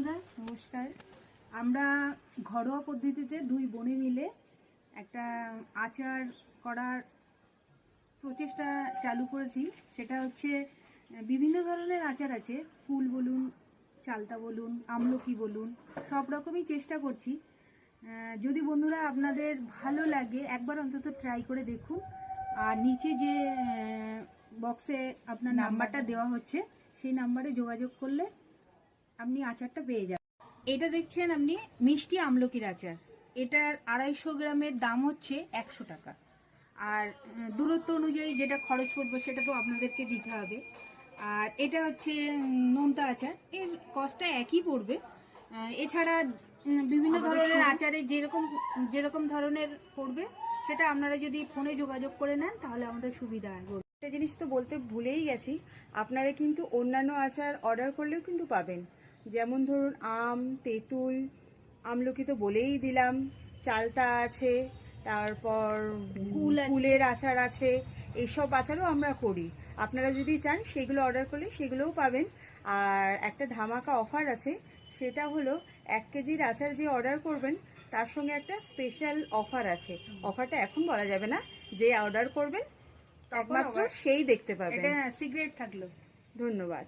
বন্ধুরা নমস্কার। আমরা ঘরোয়া পদ্ধতিতে দুই বোনে মিলে একটা আচার করার প্রচেষ্টা চালু করেছি। সেটা হচ্ছে বিভিন্ন ধরনের আচার আছে, ফুল বলুন, চালতা বলুন, আমলকি বলুন, সব রকমই চেষ্টা করছি। যদি বন্ধুরা আপনাদের ভালো লাগে একবার অন্তত ট্রাই করে দেখুন। আর নিচে যে বক্সে আপনার নাম্বারটা দেওয়া হচ্ছে সেই নাম্বারে যোগাযোগ করলে আপনি আচারটা পেয়ে যাবেন। এটা দেখছেন আপনি মিষ্টি আমলকির আচার। এটার 250 গ্রামের দাম হচ্ছে 100 টাকা। আর দূরত্ব অনুযায়ী যেটা খরচ পড়বে সেটা তো আপনাদেরকে দিতে হবে। আর এটা হচ্ছে নোনতা আচার, এর কস্টটা একই পড়বে। এছাড়া বিভিন্ন ধরনের আচারে যেরকম ধরনের পড়বে সেটা আপনারা যদি ফোনে যোগাযোগ করে নেন তাহলে আমাদের সুবিধা হয়। একটা জিনিস তো বলতে ভুলেই গেছি, আপনারা কিন্তু অন্যান্য আচার অর্ডার করলেও কিন্তু পাবেন। যেমন ধরুন আম, তেঁতুল, আমলকি তো বলেই দিলাম, চালতা আছে, তারপর কুলের আচার আছে। এইসব আচারও আমরা করি। আপনারা যদি চান সেগুলো অর্ডার করলে সেগুলোও পাবেন। আর একটা ধামাকা অফার আছে, সেটা হলো 1 কেজির আচার যে অর্ডার করবেন তার সঙ্গে একটা স্পেশাল অফার আছে। অফারটা এখন বলা যাবে না, যে অর্ডার করবেন একমাত্র সেই দেখতে পাবেন। এটা সিগারেট থাকলো। ধন্যবাদ।